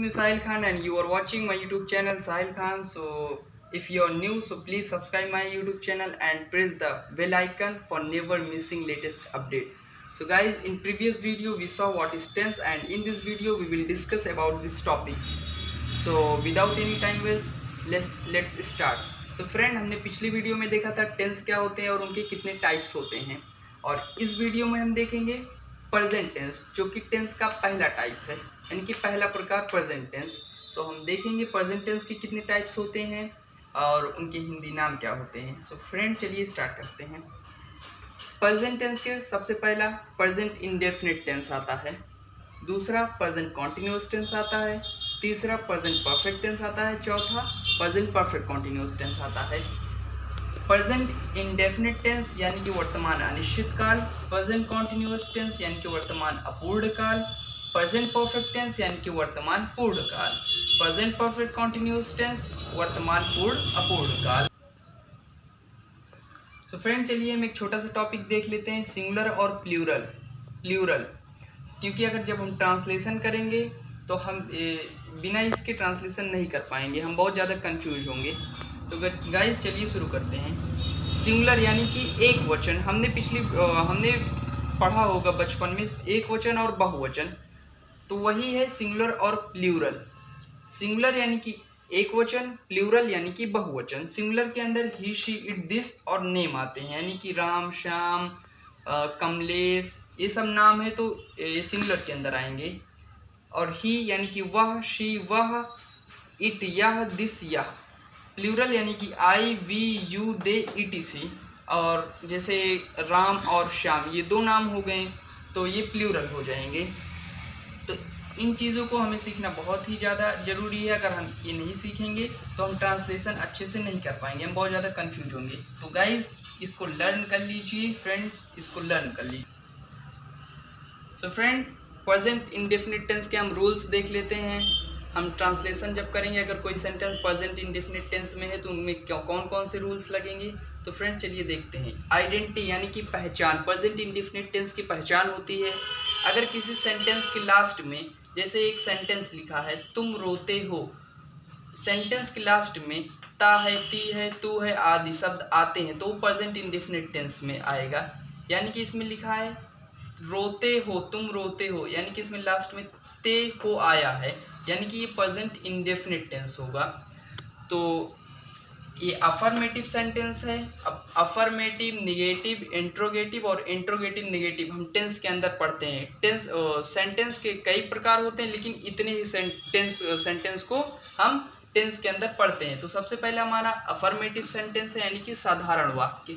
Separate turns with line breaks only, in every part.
is Sahil Khan and you are watching my YouTube channel Sahil Khan. So if you are new, so please subscribe my YouTube channel and press the bell icon for never missing latest update. So guys, in previous video we saw what is tense, and in this video we will discuss about these topics. So without any time waste, let's start. So friend, हमने पिछली video में देखा था tense क्या होते हैं और उनके कितने टाइप्स होते हैं, और इस वीडियो में हम देखेंगे प्रेजेंट टेंस, जो कि टेंस का पहला टाइप है, यानी कि पहला प्रकार प्रेजेंट टेंस। तो हम देखेंगे प्रेजेंट टेंस के कितने टाइप्स होते हैं और उनके हिंदी नाम क्या होते हैं। सो फ्रेंड, चलिए स्टार्ट करते हैं। प्रेजेंट टेंस के सबसे पहला प्रेजेंट इंडेफिनिट टेंस आता है, दूसरा प्रेजेंट कॉन्टिन्यूअस टेंस आता है, तीसरा प्रेजेंट परफेक्ट टेंस आता है, चौथा प्रेजेंट परफेक्ट कॉन्टिन्यूअस टेंस आता है। प्रेजेंट इंडेफिनिट टेंस यानी कि वर्तमान अनिश्चित काल, प्रेजेंट कॉन्टिन्यूअस टेंस यानी कि वर्तमान अपूर्ण काल, प्रेजेंट परफेक्ट टेंस यानी कि वर्तमान पूर्ण काल, प्रेजेंट परफेक्ट कॉन्टिन्यूअस टेंस वर्तमान पूर्ण अपूर्ण काल। सो फ्रेंड, चलिए हम एक छोटा सा टॉपिक देख लेते हैं, सिंगुलर और प्लूरल। क्योंकि अगर जब हम ट्रांसलेशन करेंगे तो हम बिना इसके ट्रांसलेशन नहीं कर पाएंगे, हम बहुत ज़्यादा कंफ्यूज होंगे। तो गाइस चलिए शुरू करते हैं। सिंगुलर यानी कि एक वचन, हमने पढ़ा होगा बचपन में एक वचन और बहुवचन, तो वही है सिंगुलर और प्लूरल। सिंगुलर यानी कि एक वचन, प्लूरल यानी कि बहुवचन। सिंगुलर के अंदर ही, शी, इट, दिस और नेम आते हैं, यानी कि राम, श्याम, कमलेश, ये सब नाम है तो ये सिंगुलर के अंदर आएंगे। और ही यानी कि वह, शी वह, इट यह, दिस यह। प्लूरल यानी कि आई, वी, यू, दे, इटीसी। और जैसे राम और श्याम, ये दो नाम हो गए तो ये प्लूरल हो जाएंगे। तो इन चीज़ों को हमें सीखना बहुत ही ज़्यादा ज़रूरी है। अगर हम ये नहीं सीखेंगे तो हम ट्रांसलेशन अच्छे से नहीं कर पाएंगे, हम बहुत ज़्यादा कंफ्यूज होंगे। तो गाइज इसको लर्न कर लीजिए, फ्रेंड इसको लर्न कर लीजिए। So friend, present indefinite tense के हम रूल्स देख लेते हैं। हम ट्रांसलेशन जब करेंगे, अगर कोई सेंटेंस प्रेजेंट इंडेफिनिट टेंस में है तो उनमें कौन कौन से रूल्स लगेंगे, तो फ्रेंड चलिए देखते हैं। आइडेंटिटी यानी कि पहचान, प्रेजेंट इंडेफिनिट टेंस की पहचान होती है। अगर किसी सेंटेंस के लास्ट में, जैसे एक सेंटेंस लिखा है तुम रोते हो, सेंटेंस के लास्ट में ता है, ती है, तू है आदि शब्द आते हैं तो वो प्रेजेंट इंडेफिनिट टेंस में आएगा। यानी कि इसमें लिखा है रोते हो, तुम रोते हो, यानी कि इसमें लास्ट में ते हो आया है, यानी कि ये प्रेजेंट इंडेफिनिट टेंस होगा। तो ये अफर्मेटिव सेंटेंस है। अब अफर्मेटिव, निगेटिव, इंट्रोगेटिव और इंट्रोगेटिव निगेटिव हम टेंस के अंदर पढ़ते हैं। सेंटेंस के कई प्रकार होते हैं, लेकिन इतने ही सेंटेंस को हम टेंस के अंदर पढ़ते हैं। तो सबसे पहले हमारा अफर्मेटिव सेंटेंस है, यानी कि साधारण वाक्य।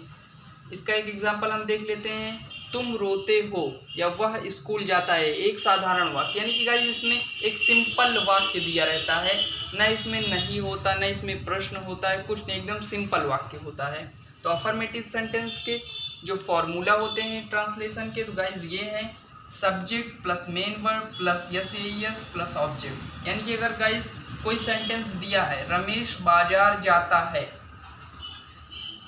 इसका एक एग्जाम्पल हम देख लेते हैं, तुम रोते हो या वह स्कूल जाता है, एक साधारण वाक्य, यानी कि गाइस इसमें एक सिंपल वाक्य दिया रहता है, न इसमें नहीं होता, न इसमें प्रश्न होता है, कुछ नहीं, एकदम सिंपल वाक्य होता है। तो अफर्मेटिव सेंटेंस के जो फॉर्मूला होते हैं ट्रांसलेशन के, तो गाइस ये हैं subject plus main verb plus yes S plus object. यानी कि अगर गाइस कोई सेंटेंस दिया है रमेश बाजार जाता है,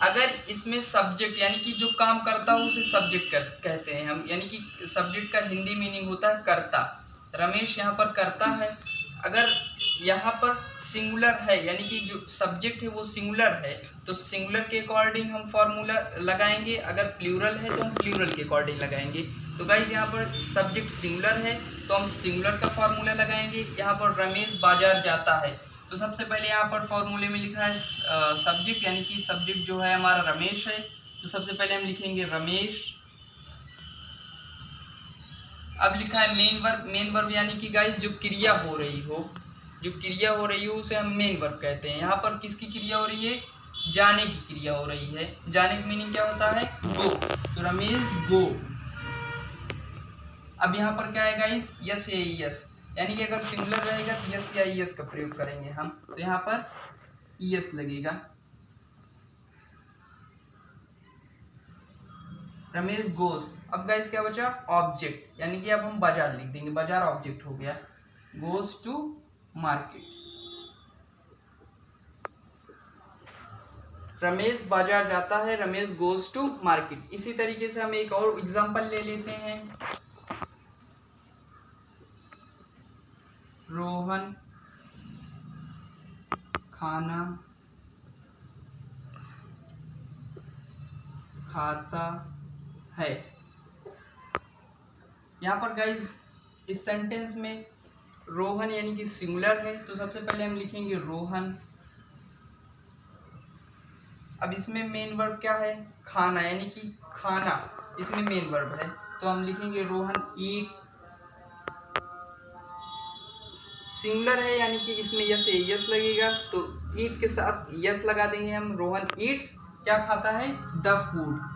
अगर इसमें सब्जेक्ट यानी कि जो काम करता हो उसे सब्जेक्ट कहते हैं हम, यानी कि सब्जेक्ट का हिंदी मीनिंग होता है करता। रमेश यहाँ पर करता है। अगर यहाँ पर सिंगुलर है, यानी कि जो सब्जेक्ट है वो सिंगुलर है, तो सिंगुलर के अकॉर्डिंग हम फॉर्मूला लगाएंगे। अगर प्लूरल है तो हम प्लूरल के अकॉर्डिंग लगाएंगे। तो गाइज यहाँ पर सब्जेक्ट सिंगुलर है तो हम सिंगुलर का फॉर्मूला लगाएंगे। यहाँ पर रमेश बाजार जाता है, तो सबसे पहले यहाँ पर फॉर्मूले में लिखा है सब्जेक्ट, यानी कि सब्जेक्ट जो है हमारा रमेश है, तो सबसे पहले हम लिखेंगे रमेश। अब लिखा है मेन वर्ब यानी कि गाइस जो क्रिया हो रही हो, उसे हम मेन वर्ब कहते हैं। यहाँ पर किसकी क्रिया हो रही है, जाने की क्रिया हो रही है। जाने की मीनिंग क्या होता है, गो, तो रमेश गो। अब यहाँ पर क्या है गाइस, यस या यस, यानी कि अगर सिंगुलर रहेगा तो यस या यस का प्रयोग करेंगे हम, तो यहाँ पर यस लगेगा। रमेश गोस। अब गाइस क्या बचा, ऑब्जेक्ट, यानी कि अब हम बाजार लिख देंगे, बाजार ऑब्जेक्ट हो गया। गोस टू मार्केट, रमेश बाजार जाता है, रमेश गोस टू मार्केट। इसी तरीके से हम एक और एग्जांपल ले लेते हैं, रोहन खाना खाता है। यहाँ पर गाइज इस सेंटेंस में रोहन यानी कि सिंगुलर है, तो सबसे पहले हम लिखेंगे रोहन। अब इसमें मेन वर्ब क्या है? खाना, यानी कि खाना इसमें मेन वर्ब है, तो हम लिखेंगे रोहन ईट। सिंगुलर है यानी कि इसमें यस है, यस लगेगा, तो ईट के साथ यस लगा देंगे हम। रोहन ईट्स क्या खाता है? The food.